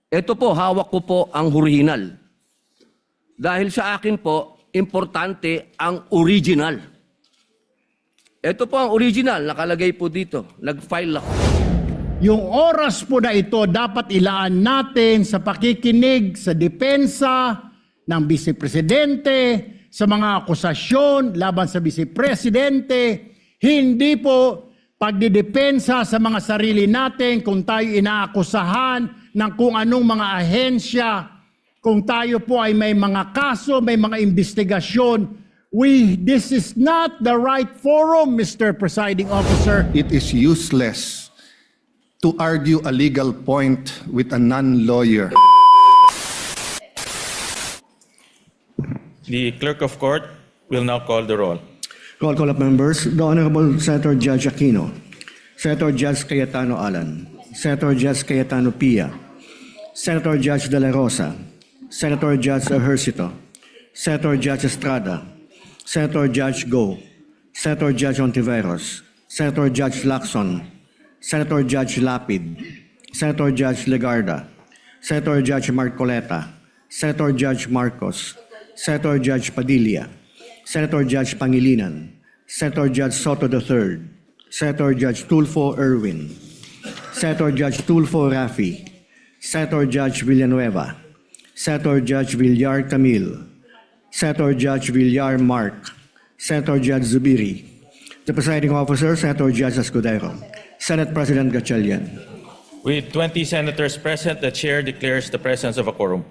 Ito po, hawak ko po ang original. Dahil sa akin po, importante ang original. Ito po ang original, nakalagay po dito. Nag-file ako. Yung oras po na ito dapat ilaan natin sa pakikinig sa depensa ng Vice Presidente, sa mga akusasyon laban sa Vice Presidente, hindi po pagdidepensa sa mga sarili natin kung tayo inaakusahan ng kung anong mga ahensya, kung tayo po ay may mga kaso, may mga investigasyon. This is not the right forum, Mr. Presiding Officer. It is useless to argue a legal point with a non-lawyer. The clerk of court will now call the roll. Roll call of members. The Honorable Senator Judge Aquino, Senator Judge Cayetano Alan, Senator Judge Cayetano Pia, Senator Judge De La Rosa, Senator Judge Ejercito, Senator Judge Estrada, Senator Judge Go, Senator Judge Ontiveros, Senator Judge Lacson, Senator Judge Lapid, Senator Judge Legarda, Senator Judge Marcoleta, Senator Judge Marcos, Senator Judge Padilla, Senator Judge Pangilinan, Senator Judge Soto III, Senator Judge Tulfo Erwin, Senator Judge Tulfo Rafi, Senator Judge Villanueva, Senator Judge Villar Camille, Senator Judge Villar Mark, Senator Judge Zubiri, the presiding officer, Senator Judge Escudero, Senate President Gatchalian. With 20 senators present, the chair declares the presence of a quorum.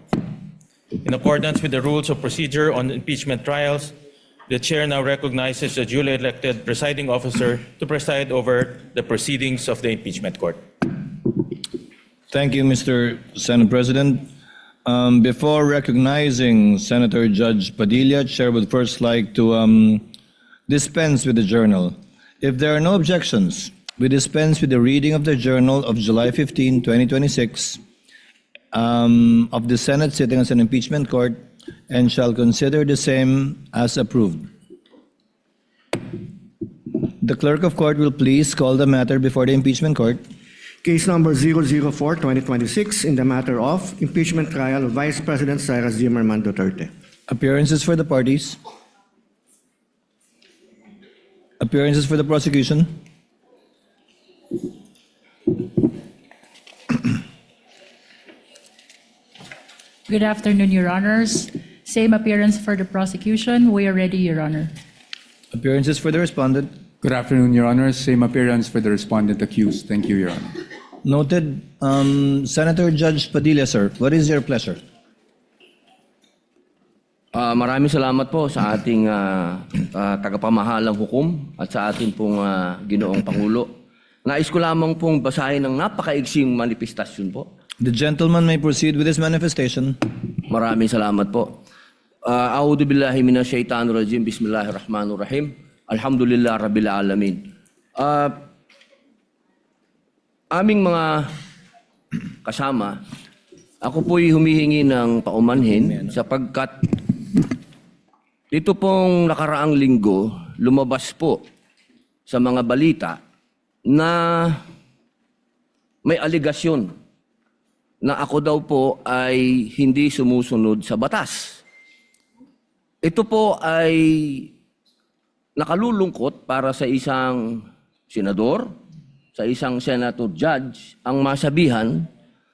In accordance with the rules of procedure on impeachment trials, the chair now recognizes the duly elected presiding officer to preside over the proceedings of the impeachment court. Thank you, Mr. Senate President. Before recognizing Senator Judge Padilla, Chair would first like to dispense with the journal. If there are no objections, we dispense with the reading of the journal of July 15, 2026 of the Senate sitting as an impeachment court and shall consider the same as approved. The clerk of court will please call the matter before the impeachment court. Case number 004-2026 in the matter of impeachment trial of Vice President Sara Zimmerman Duterte. Appearances for the parties. Appearances for the prosecution. Good afternoon, Your Honors. Same appearance for the prosecution. We are ready, Your Honor. Appearances for the respondent. Good afternoon, Your Honor. Same appearance for the respondent accused. Thank you, Your Honor. Noted. Senator Judge Padilla, sir, what is your pleasure? Maraming salamat po sa ating tagapamahalang hukom at sa ating pong ginoong Pangulo. Nais ko lamang pong basahin ng napakaigsing manifestasyon po. The gentleman may proceed with his manifestation. Maraming salamat po. A'udhu billahi minash shaitanir rajim. Bismillahirrahmanirrahim. Alhamdulillah rabbil alamin. Aming mga kasama, ako po'y humihingi ng paumanhin sapagkat ito pong nakaraang linggo, lumabas po sa mga balita na may aligasyon na ako daw po ay hindi sumusunod sa batas. Ito po ay nakalulungkot para sa isang senador, sa isang senator judge, ang masabihan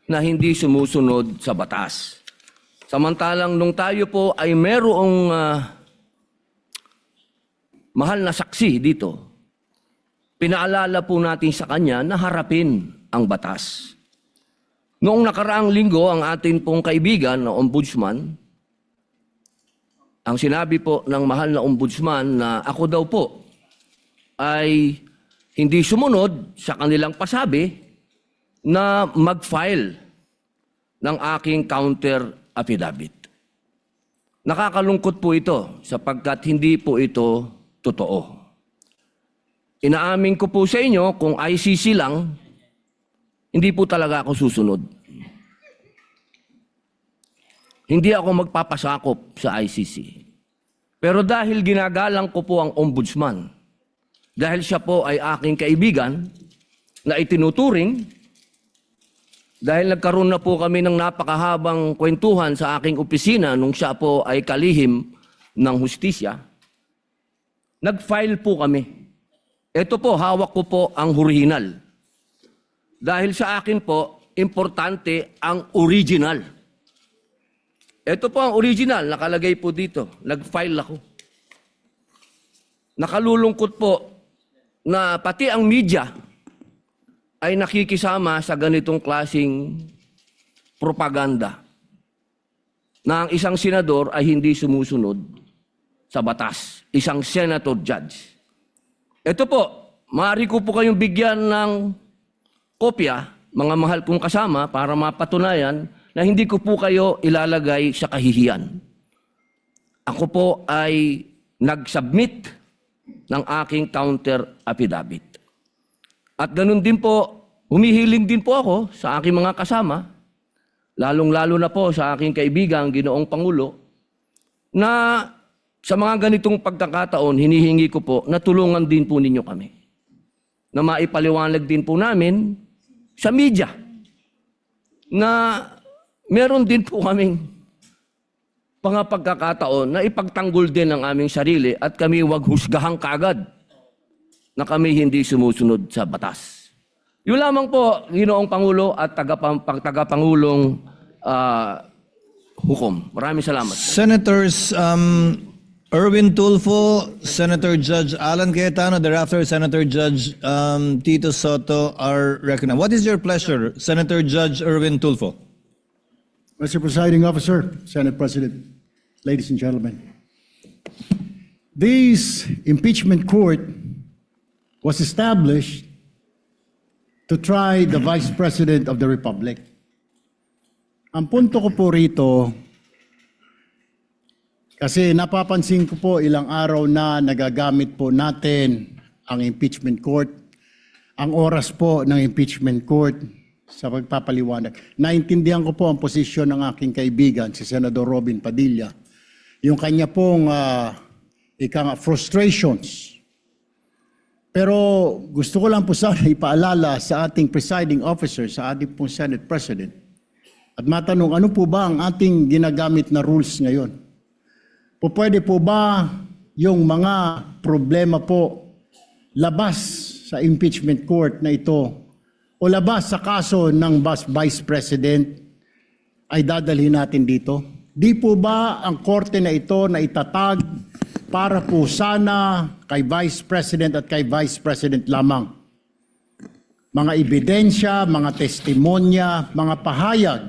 na hindi sumusunod sa batas. Samantalang nung tayo po ay merong mahal na saksi dito, pinaalala po natin sa kanya na harapin ang batas. Noong nakaraang linggo, ang atin pong kaibigan na ombudsman, ang sinabi po ng mahal na ombudsman na ako daw po ay hindi sumunod sa kanilang pasabi na mag-file ng aking counter affidavit. Nakakalungkot po ito sapagkat hindi po ito totoo. Inaamin ko po sa inyo kung ICC lang, hindi po talaga ako susunod. Hindi ako magpapasakop sa ICC. Pero dahil ginagalang ko po ang ombudsman, dahil siya po ay aking kaibigan na itinuturing dahil nagkaroon na po kami ng napakahabang kwentuhan sa aking opisina nung siya po ay kalihim ng hustisya, nag-file po kami. Ito po, hawak ko po ang original. Dahil sa akin po, importante ang original. Ito po ang original, nakalagay po dito. Nag-file ako. Nakalulungkot po na pati ang media ay nakikisama sa ganitong klasing propaganda na ang isang senador ay hindi sumusunod sa batas. Isang senator judge. Ito po, maaari ko po kayong bigyan ng kopya, mga mahal kong kasama, para mapatunayan na hindi ko po kayo ilalagay sa kahihiyan. Ako po ay nag-submit ng aking counter affidavit. At ganun din po, humihiling din po ako sa aking mga kasama, lalong-lalo na po sa aking kaibigan, Ginoong Pangulo, na sa mga ganitong pagkakataon, hinihingi ko po na tulungan din po ninyo kami. Na maipaliwanag din po namin sa media na meron din po kaming mga pagkakataon na ipagtanggol din ang aming sarili at kami wag husgahang kaagad na kami hindi sumusunod sa batas. Yun lamang po, Ginoong Pangulo at tagapangulong hukom. Maraming salamat. Senators Erwin Tulfo, Senator Judge Alan Cayetano, thereafter Senator Judge Tito Soto are recognized. What is your pleasure, Senator Judge Erwin Tulfo? Mr. Presiding Officer, Senate President, ladies and gentlemen, this impeachment court was established to try the Vice President of the Republic. Ang punto ko po rito, kasi napapansin ko po ilang araw na nagagamit po natin ang impeachment court, ang oras po ng impeachment court sa pagpapaliwanag. Naintindihan ko po ang posisyon ng aking kaibigan, si Senador Robin Padilla, yung kanya pong frustrations. Pero gusto ko lang po sana ipaalala sa ating presiding officer, sa ating pong Senate President, at matanong ano po ba ang ating ginagamit na rules ngayon? Pwede po ba yung mga problema po labas sa impeachment court na ito o labas sa kaso ng Vice President ay dadalhin natin dito? Di po ba ang korte na ito na itatag para po sana kay Vice President at kay Vice President lamang? Mga ebidensya, mga testimonya, mga pahayag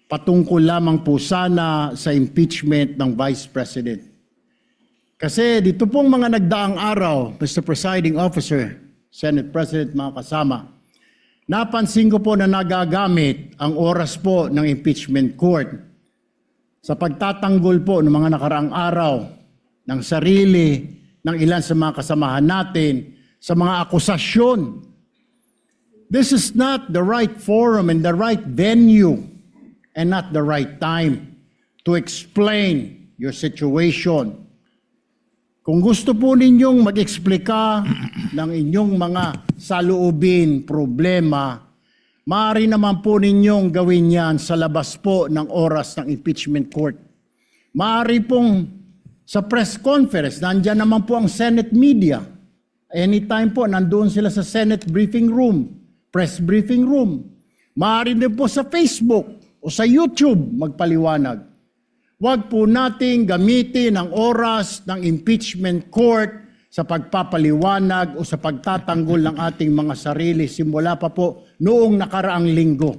patungkol lamang po sana sa impeachment ng Vice President. Kasi dito pong mga nagdaang araw, Mr. Presiding Officer, Senate President, mga kasama, napansin ko po na nagagamit ang oras po ng impeachment court sa pagtatanggol po ng mga nakaraang araw ng sarili ng ilan sa mga kasamahan natin sa mga akusasyon. This is not the right forum and the right venue and not the right time to explain your situation. Kung gusto po ninyong mag-eksplika ng inyong mga saloobin, problema, maaari naman po ninyong gawin yan sa labas po ng oras ng impeachment court. Maaari pong sa press conference, nandyan naman po ang Senate media. Anytime po, nandoon sila sa Senate briefing room, press briefing room. Maaari din po sa Facebook o sa YouTube magpaliwanag. Huwag po nating gamitin ang oras ng impeachment court sa pagpapaliwanag o sa pagtatanggol ng ating mga sarili simula pa po noong nakaraang linggo.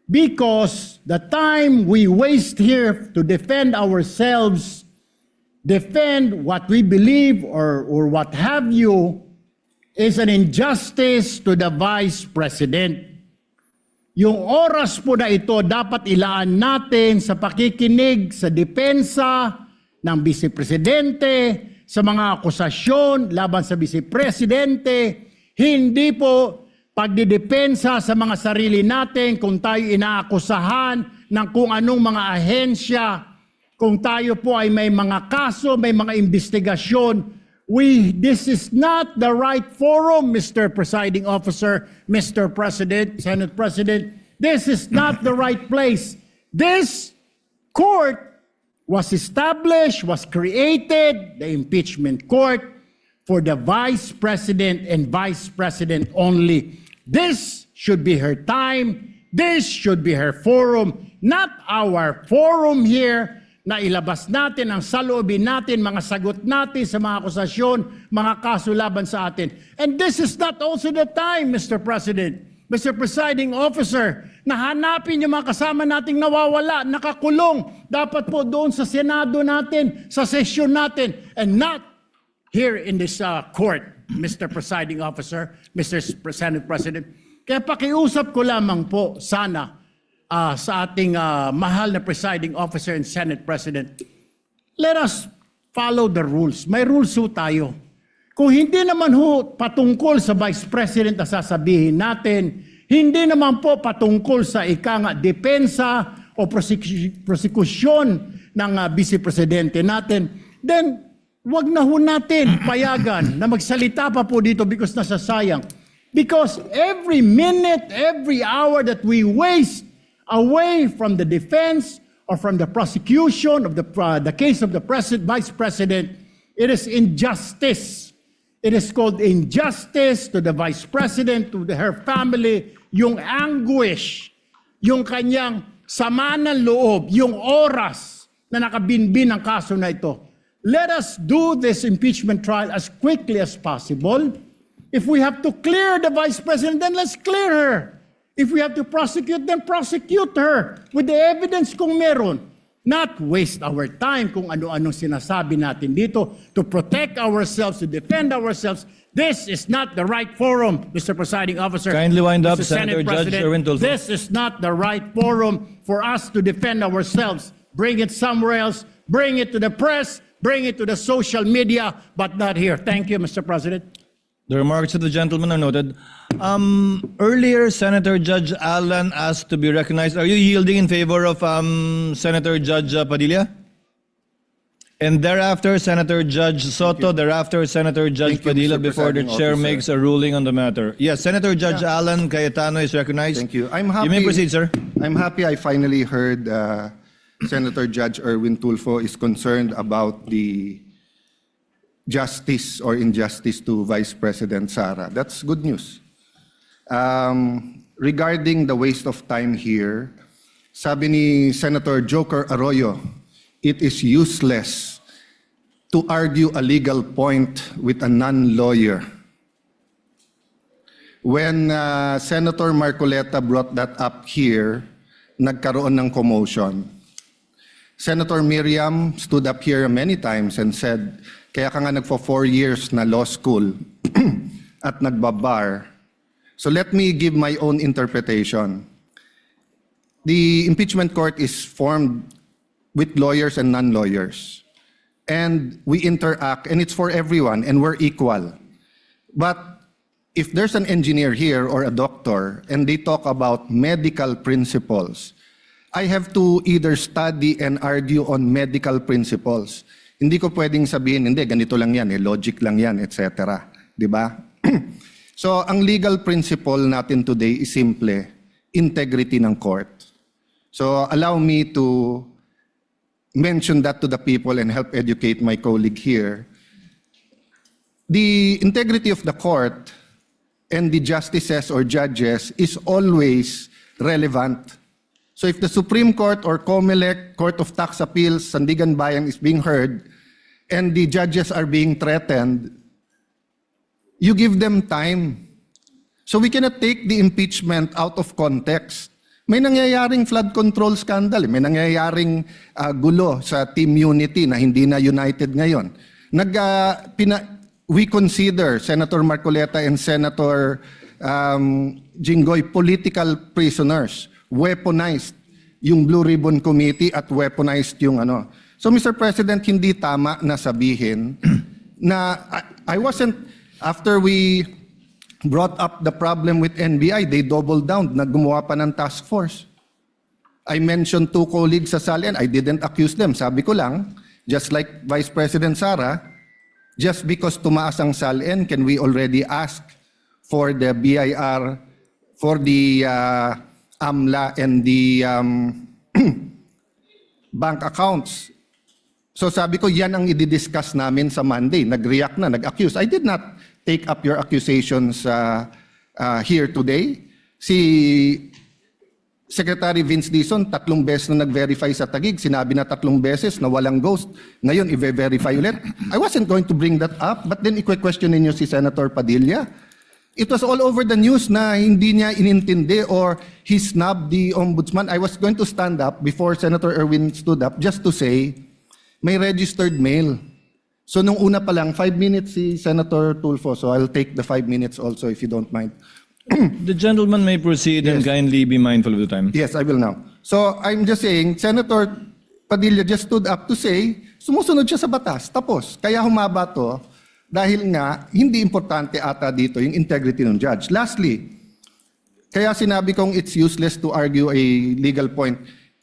Because the time we waste here to defend ourselves, defend what we believe or what have you, is an injustice to the Vice President. Yung oras po na ito dapat ilaan natin sa pakikinig sa depensa ng Vice Presidente, sa mga akusasyon laban sa Vice Presidente, hindi po pagdidepensa sa mga sarili natin kung tayo inaakusahan ng kung anong mga ahensya, kung tayo po ay may mga kaso, may mga investigasyon. This is not the right forum, Mr. Presiding Officer, Mr. President, Senate President, This is not the right place. This court was established, was created, the impeachment court, for the Vice President and Vice President only. This should be her time. This should be her forum, not our forum here na ilabas natin ang saloobin natin, mga sagot natin sa mga akusasyon, mga kaso laban sa atin. And this is not also the time, Mr. President, Mr. Presiding Officer, na hanapin yung mga kasama nating nawawala, nakakulong. Dapat po doon sa Senado natin, sa sesyon natin, and not here in this court, Mr. Presiding Officer, Mr. Senate President. Kaya pakiusap ko lamang po sana sa ating mahal na Presiding Officer and Senate President, let us follow the rules. May rules ho tayo. Kung hindi naman ho patungkol sa Vice President na sasabihin natin, hindi naman po patungkol sa depensa o prosekusyon ng Vice Presidente natin, then wag na ho natin payagan na magsalita pa po dito because nasasayang. Because every minute, every hour that we waste away from the defense or from the prosecution of the case of the Vice President, it is injustice. It is called injustice to the Vice President, to her family, yung anguish, yung kanyang sama ng loob, yung oras na nakabinbin ang kaso na ito. Let us do this impeachment trial as quickly as possible. If we have to clear the Vice President, then let's clear her. If we have to prosecute, then prosecute her with the evidence kung meron. Not waste our time kung ano-ano sinasabi natin dito to protect ourselves, to defend ourselves. This is not the right forum, Mr. Presiding Officer. Kindly wind up, Mr. Senate Senator Judge President. Erwin Tulfo. This is not the right forum for us to defend ourselves. Bring it somewhere else. Bring it to the press. Bring it to the social media, but not here. Thank you, Mr. President. The remarks of the gentleman are noted. Earlier, Senator Judge Allen asked to be recognized. Are you yielding in favor of Senator Judge Padilla? And thereafter, Senator Judge Soto. Thereafter, Senator Judge Thank you, Padilla, Mr. before the Presiding chair Officer. makes a ruling on the matter. Yes, Senator Judge Allen Cayetano is recognized. Thank you. I'm happy. You may proceed, sir. I'm happy I finally heard Senator Judge Erwin Tulfo is concerned about the justice or injustice to Vice President Sara. That's good news. Regarding the waste of time here, sabi ni Senator Joker Arroyo, it is useless to argue a legal point with a non-lawyer. When Senator Marcoleta brought that up here, nagkaroon ng commotion. Senator Miriam stood up here many times and said, kaya ka nga nagpo 4 years na law school at nagbabar. So let me give my own interpretation. The impeachment court is formed with lawyers and non-lawyers. And we interact, and it's for everyone, and we're equal. But if there's an engineer here or a doctor, and they talk about medical principles, I have to either study and argue on medical principles. Hindi ko pwedeng sabihin, hindi, ganito lang yan, logic lang yan, etc. Di ba? So, ang legal principle natin today is simple, integrity ng court. So, allow me to mention that to the people and help educate my colleague here. The integrity of the court and the justices or judges is always relevant. So if the Supreme Court or COMELEC, Court of Tax Appeals, Sandigan Bayan is being heard, and the judges are being threatened, you give them time. So we cannot take the impeachment out of context. May nangyayaring flood control scandal, may nangyayaring gulo sa Team Unity na hindi na united ngayon. We consider Senator Marcoleta and Senator Jinggoy political prisoners. Weaponized yung Blue Ribbon Committee at weaponized yung ano. So Mr. President, hindi tama na sabihin na I wasn't, after we brought up the problem with NBI, they doubled down, gumawa pa ng task force. I mentioned 2 colleagues sa SALN, I didn't accuse them. Sabi ko lang, just like Vice President Sara, just because tumaas ang SALN, can we already ask for the BIR, for the AMLA and the bank accounts. So sabi ko, yan ang i-discuss namin sa Monday. Nag-react na, nag-accuse. I did not take up your accusations here today. Si Secretary Vince Dizon, 3 beses na nag-verify sa Taguig. Sinabi na 3 beses na walang ghost. Ngayon, i-verify ulit. I wasn't going to bring that up, but then i-question ninyo si Senator Padilla. It was all over the news na hindi niya inintindi or he snubbed the ombudsman. I was going to stand up before Senator Erwin stood up just to say, may registered mail. So nung una pa lang, 5 minutes si Senator Tulfo. So I'll take the 5 minutes also if you don't mind. The gentleman may proceed and Yes. kindly be mindful of the time. Yes, I will now. So I'm just saying, Senator Padilla just stood up to say, sumusunod siya sa batas. Tapos, kaya humaba to dahil nga hindi importante ata dito yung integrity ng judge. Lastly, kaya sinabi kong it's useless to argue a legal point.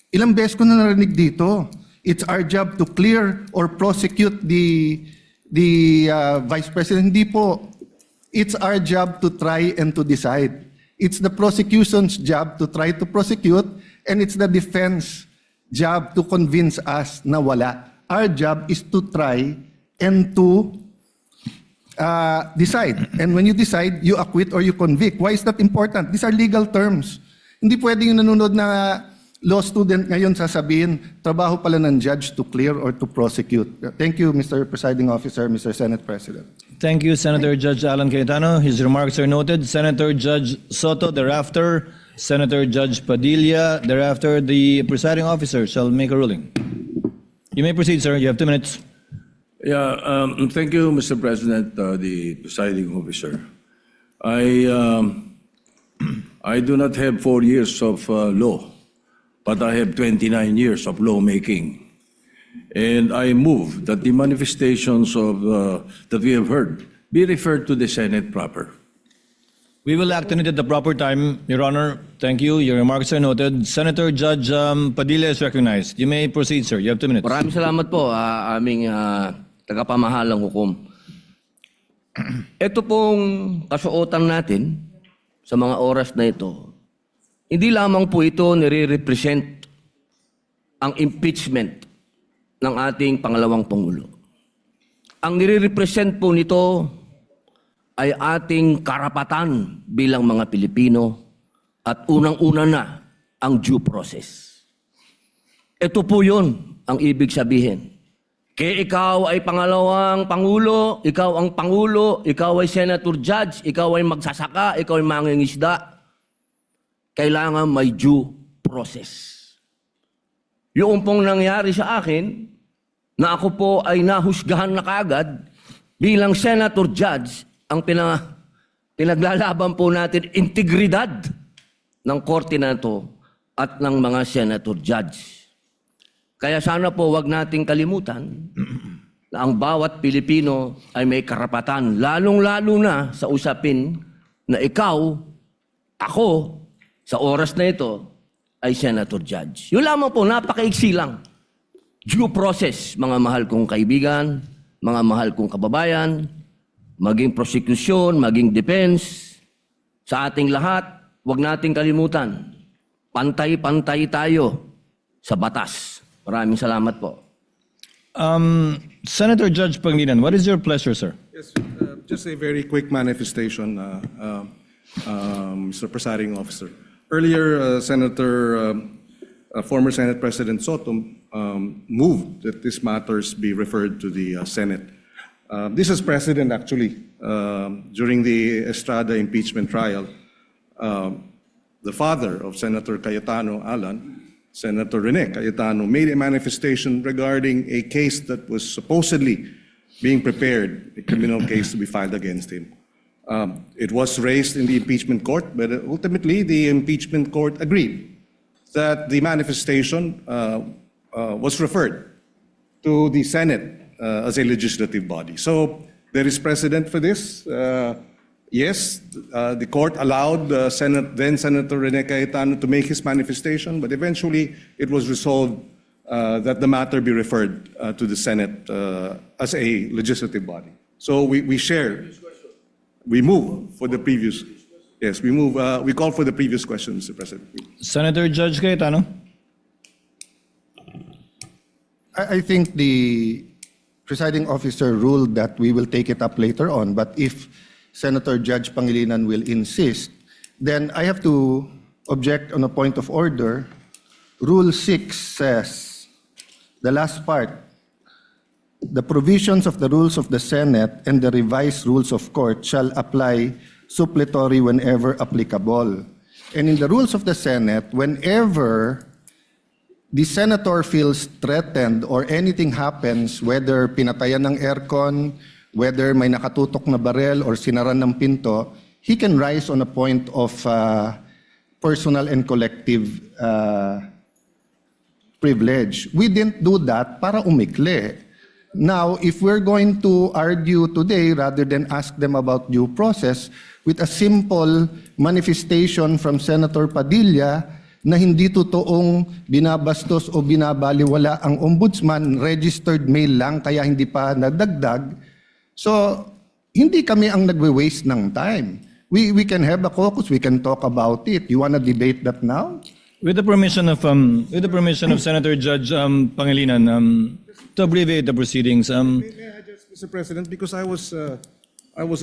Ilang beses ko na narinig dito. It's our job to clear or prosecute the Vice President. Hindi po. It's our job to try and to decide. It's the prosecution's job to try to prosecute, and it's the defense job to convince us na wala. Our job is to try and to decide. And when you decide, you acquit or you convict. Why is that important? These are legal terms. Hindi pwedeng yung nanonood na law student ngayon sasabihin, trabaho pala ng judge to clear or to prosecute. Thank you, Mr. Presiding Officer, Mr. Senate President. Thank you, Senator Judge Alan Cayetano. His remarks are noted. Senator Judge Soto, thereafter, Senator Judge Padilla, thereafter, the presiding officer shall make a ruling. You may proceed, sir. You have 2 minutes. Yeah, thank you, Mr. President, the presiding officer. I do not have 4 years of law, but I have 29 years of lawmaking. And I move that the manifestations of that we have heard be referred to the Senate proper. We will act on it at the proper time, Your Honor. Thank you. Your remarks are noted. Senator Judge Padilla is recognized. You may proceed, sir. You have 2 minutes. Maraming salamat po, aming tagapamahalang hukom. Ito pong kasuotan natin sa mga oras na ito, hindi lamang po ito nire-represent ang impeachment ng ating pangalawang Pangulo. Ang nire-represent po nito ay ating karapatan bilang mga Pilipino at unang-una na ang due process. Ito po yun ang ibig sabihin. Kaya ikaw ay pangalawang Pangulo, ikaw ang Pangulo, ikaw ay Senator Judge, ikaw ay magsasaka, ikaw ay mangingisda, kailangan may due process. Yung pong nangyari sa akin, na ako po ay nahusgahan na kaagad bilang Senator Judge, ang pinaglalaban po natin integridad ng korte na ito at ng mga Senator Judge. Kaya sana po wag nating kalimutan na ang bawat Pilipino ay may karapatan, lalong-lalo na sa usapin na ikaw, ako, sa oras na ito, ay Senator Judge. Yun lamang po, napakaiksi lang. Due process, mga mahal kong kaibigan, mga mahal kong kababayan, maging prosecution, maging defense, sa ating lahat, wag nating kalimutan, pantay-pantay tayo sa batas. Maraming salamat po. Senator Judge Pangilinan, what is your pleasure, sir? Yes, just a very quick manifestation, Mr. Presiding Officer. Earlier, former Senate President Soto moved that these matters be referred to the Senate. This is precedent, actually. During the Estrada impeachment trial, the father of Senator Cayetano Alan, Senator Rene Cayetano, made a manifestation regarding a case that was supposedly being prepared, a criminal case to be filed against him. It was raised in the impeachment court, but ultimately the impeachment court agreed that the manifestation was referred to the Senate as a legislative body. So there is precedent for this. Yes, the court allowed then Senator Rene Cayetano to make his manifestation, but eventually it was resolved that the matter be referred to the Senate as a legislative body. So we share. We move for the previous. Yes, we move, we call for the previous question, Mr. President. Senator Judge Cayetano. I think the presiding officer ruled that we will take it up later on, but if Senator Judge Pangilinan will insist, then I have to object on a point of order. Rule 6 says, the last part, the provisions of the rules of the Senate and the revised rules of court shall apply suppletory whenever applicable. And in the rules of the Senate, whenever the senator feels threatened or anything happens, whether pinatayan ng aircon, whether may nakatutok na barel or sinaran ng pinto, he can rise on a point of personal and collective privilege. We didn't do that para umikli. Now, if we're going to argue today rather than ask them about due process with a simple manifestation from Senator Padilla na hindi totoong binabastos o binabaliwala ang ombudsman, registered mail lang kaya hindi pa nadagdag. So, hindi kami ang nagwe-waste ng time. We can have a caucus, we can talk about it. You want to debate that now? With the permission of Senator Judge Pangilinan, to abbreviate the proceedings, May I just, Mr. President, because I was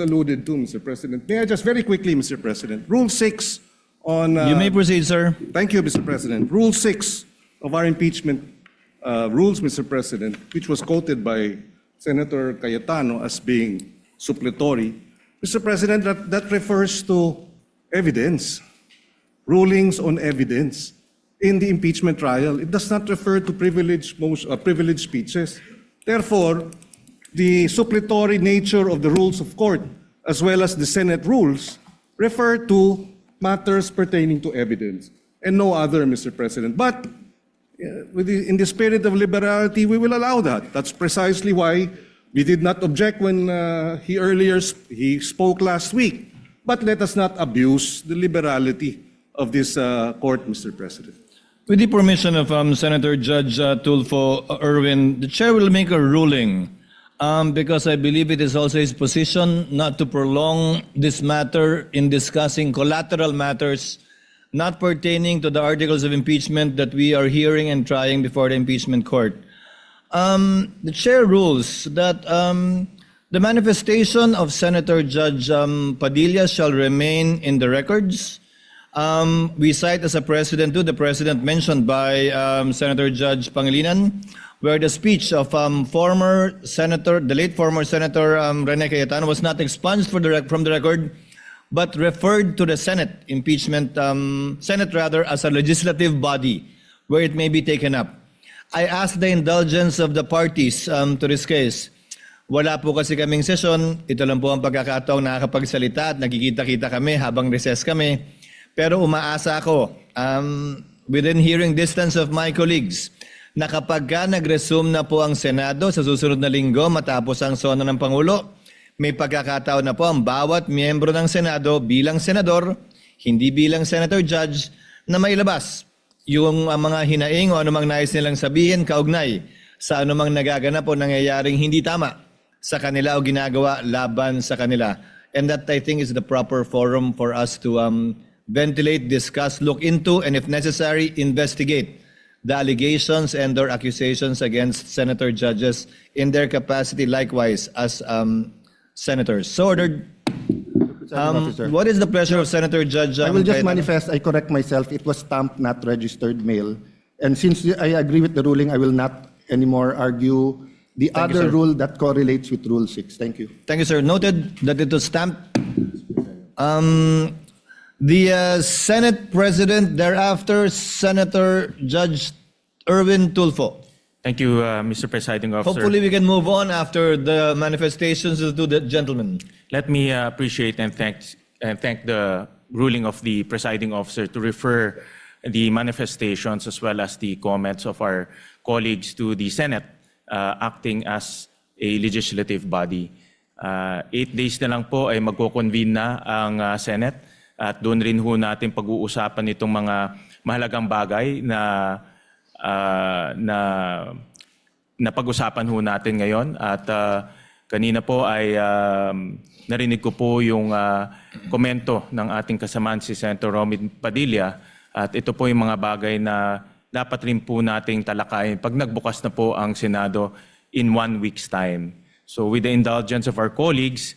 alluded to, Mr. President. May I just very quickly, Mr. President, Rule 6 on... you may proceed, sir. Thank you, Mr. President. Rule 6 of our impeachment rules, Mr. President, which was quoted by Senator Cayetano as being suppletory. Mr. President, that refers to evidence, rulings on evidence in the impeachment trial. It does not refer to privileged speeches. Therefore, the suppletory nature of the rules of court, as well as the Senate rules, refer to matters pertaining to evidence and no other, Mr. President. But in the spirit of liberality, we will allow that. That's precisely why we did not object when he spoke last week. But let us not abuse the liberality of this court, Mr. President. With the permission of Senator Judge Tulfo Erwin, the chair will make a ruling because I believe it is also his position not to prolong this matter in discussing collateral matters not pertaining to the articles of impeachment that we are hearing and trying before the impeachment court. The chair rules that the manifestation of Senator Judge Padilla shall remain in the records. We cite as a precedent to the precedent mentioned by Senator Judge Pangilinan, where the speech of the late former Senator Rene Cayetano was not expunged from the record, but referred to the Senate as a legislative body where it may be taken up. I ask the indulgence of the parties to this case. Wala po kasi kaming sesyon. Ito lang po ang pagkakataong nakakapagsalita at nagkikita-kita kami habang recess kami. Pero umaasa ako, within hearing distance of my colleagues, na kapag nag-resume na po ang Senado sa susunod na linggo matapos ang sona ng Pangulo, may pagkakataon na po ang bawat miyembro ng Senado bilang senador, hindi bilang senator judge, na mailabas yung mga hinaing o anumang nais nilang sabihin kaugnay sa anumang nagaganap o nangyayaring hindi tama sa kanila o ginagawa laban sa kanila. And that I think is the proper forum for us to ventilate, discuss, look into, and if necessary, investigate the allegations and or accusations against senator judges in their capacity likewise as senators. So ordered. What is the pleasure of Senator Judge? I will just Cayetano? manifest, I correct myself, it was stamped, not registered mail. And since I agree with the ruling, I will not anymore argue the Thank you, other sir. rule that correlates with Rule 6. Thank you. Thank you, sir. Noted that it was stamped. The Senate President, thereafter, Senator Judge Erwin Tulfo. Thank you, Mr. Presiding Officer. Hopefully we can move on after the manifestations of the gentlemen. Let me appreciate and thank the ruling of the presiding officer to refer the manifestations as well as the comments of our colleagues to the Senate acting as a legislative body. 8 days na lang po ay magko-convene na ang Senate at doon rin ho natin pag-uusapan itong mga mahalagang bagay na pag-usapan ho natin ngayon at Kanina po ay narinig ko po yung komento ng ating kasamaan si Senator Romit Padilla at ito po yung mga bagay na dapat rin po nating talakayin pag nagbukas na po ang Senado in 1 week's time. So with the indulgence of our colleagues,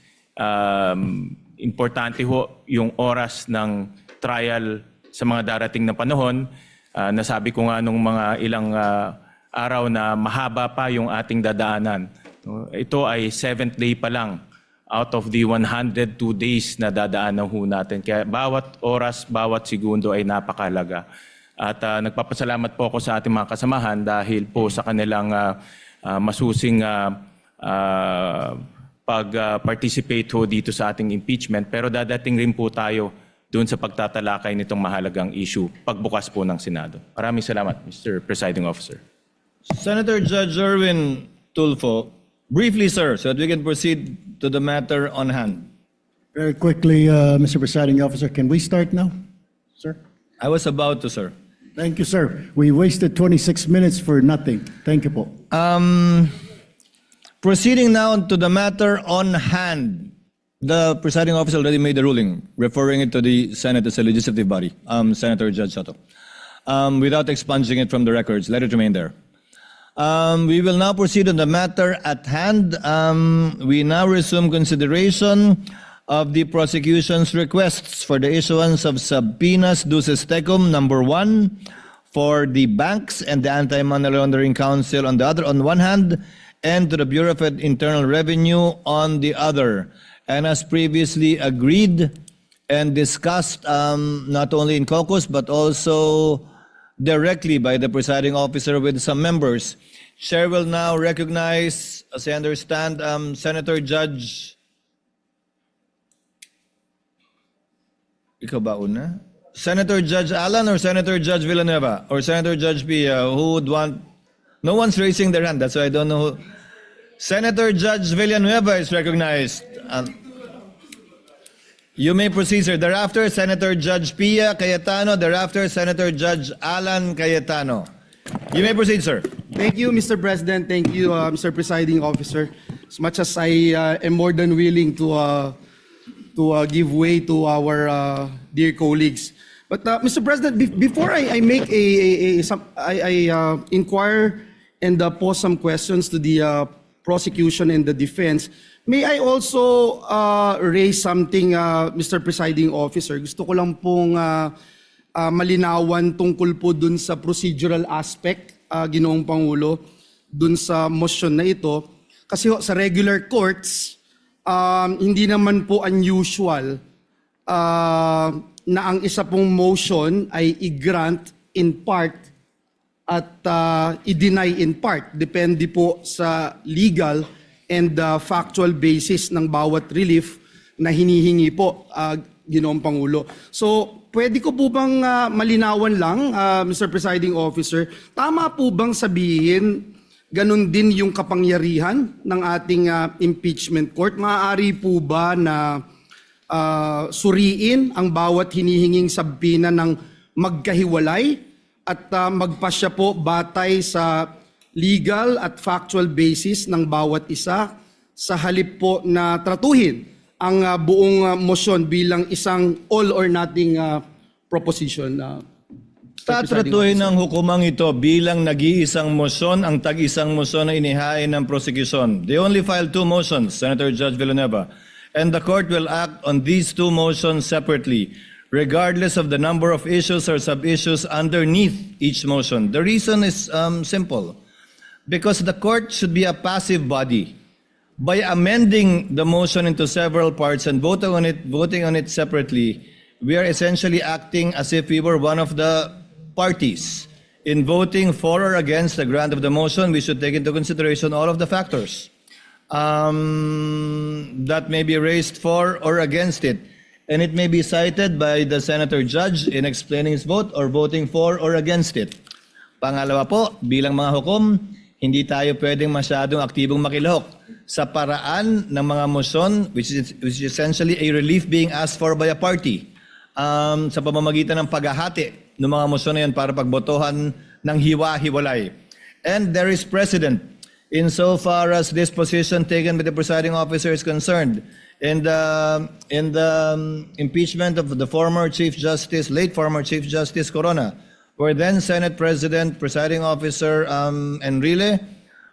importante ho yung oras ng trial sa mga darating na panahon. Nasabi ko nga nung mga ilang araw na mahaba pa yung ating dadaanan. Ito ay 7th day pa lang out of the 102 days na dadaanan ho natin. Kaya bawat oras, bawat segundo ay napakalaga. At nagpapasalamat po ako sa ating mga kasamahan dahil po sa kanilang masusing pag-participate ho dito sa ating impeachment. Pero dadating rin po tayo doon sa pagtatalakay nitong mahalagang issue pagbukas po ng Senado. Maraming salamat, Mr. Presiding Officer. Senator Judge Erwin Tulfo, briefly, sir, so that we can proceed to the matter on hand. Very quickly, Mr. Presiding Officer, can we start now, sir? I was about to, sir. Thank you, sir. We wasted 26 minutes for nothing. Thank you po. Proceeding now to the matter on hand. The presiding officer already made the ruling, referring it to the Senate as a legislative body, Senator Judge Soto. Without expunging it from the records, let it remain there. We will now proceed on the matter at hand. We now resume consideration of the prosecution's requests for the issuance of subpoenas duces tecum number 1 for the banks and the Anti-Money Laundering Council on one hand, and to the Bureau of Internal Revenue on the other. And as previously agreed and discussed not only in caucus but also directly by the presiding officer with some members, Chair will now recognize, as I understand, Senator Judge... Ikaw ba una? Senator Judge Alan or Senator Judge Villanueva? Or Senator Judge Pia? Who would want... No one's raising their hand, that's why I don't know who... Senator Judge Villanueva is recognized. You may proceed, sir. Thereafter, Senator Judge Pia Cayetano. Thereafter, Senator Judge Alan Cayetano. You may proceed, sir. Thank you, Mr. President. Thank you, Mr. Presiding Officer. As much as I am more than willing to give way to our dear colleagues. But Mr. President, before I make I inquire and pose some questions to the prosecution and the defense, may I also raise something, Mr. Presiding Officer? Gusto ko lang pong malinawan tungkol po dun sa procedural aspect, Ginoong Pangulo, dun sa motion na ito. Kasi sa regular courts, hindi naman po unusual na ang isa pong motion ay i-grant in part at i-deny in part. Depende po sa legal and factual basis ng bawat relief na hinihingi po, Ginoong Pangulo. So, pwede ko po bang malinawan lang, Mr. Presiding Officer, tama po bang sabihin ganun din yung kapangyarihan ng ating impeachment court? Maaari po ba na suriin ang bawat hinihinging sabina ng magkahiwalay at magpasya po batay sa legal at factual basis ng bawat isa sa halip po na tratuhin ang buong motion bilang isang all or nothing proposition? Tatratuhin ng hukumang ito bilang nag-iisang motion ang tag-isang motion na inihain ng prosecution. They only filed 2 motions, Senator Judge Villanueva, and the court will act on these 2 motions separately, regardless of the number of issues or sub-issues underneath each motion. The reason is simple. Because the court should be a passive body. By amending the motion into several parts and voting on it separately, we are essentially acting as if we were one of the parties. In voting for or against the grant of the motion, we should take into consideration all of the factors that may be raised for or against it. And it may be cited by the Senator Judge in explaining his vote or voting for or against it. Pangalawa po, bilang mga hukom, hindi tayo pwedeng masyadong aktibong makilahok sa paraan ng mga motion which is essentially a relief being asked for by a party sa pamamagitan ng paghahati ng mga motion na yan para pagbotohan ng hiwa-hiwalay. And there is precedent insofar as this position taken by the presiding officer is concerned. In the impeachment of the former Chief Justice, late former Chief Justice Corona, where then Senate President, presiding officer Enrile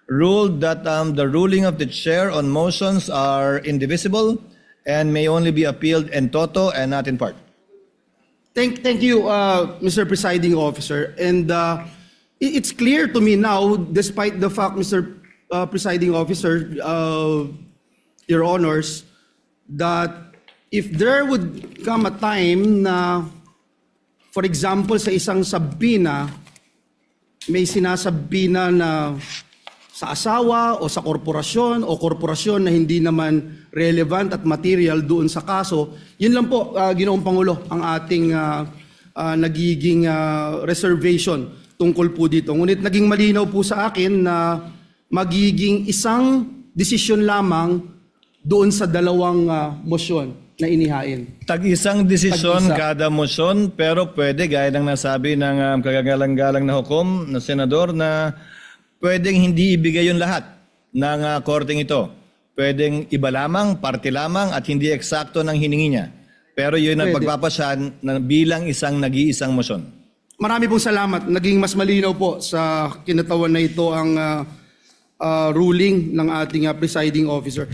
ruled that the ruling of the chair on motions are indivisible and may only be appealed in toto and not in part. Thank you, Mr. Presiding Officer. And it's clear to me now, despite the fact, Mr. Presiding Officer, Your Honors, that if there would come a time na, for example, sa isang sabina, may sinasabina na sa asawa o sa korporasyon na hindi naman relevant at material doon sa kaso, yun lang po, Ginoong Pangulo, ang ating nagiging reservation tungkol po dito. Ngunit naging malinaw po sa akin na magiging isang desisyon lamang doon sa dalawang motion na inihain. Tag-isang desisyon Tag-isa. kada motion, pero pwede, gaya ng nasabi ng kagagalang-galang na hukom na senador, na pwedeng hindi ibigay yung lahat ng korteng ito. Pwedeng iba lamang, parte lamang, at hindi eksakto ng hiningi niya. Pero yun ang Pwede. pagpapasyan na bilang isang nag-iisang motion. Marami pong salamat. Naging mas malinaw po sa kinatawan na ito ang ruling ng ating presiding officer.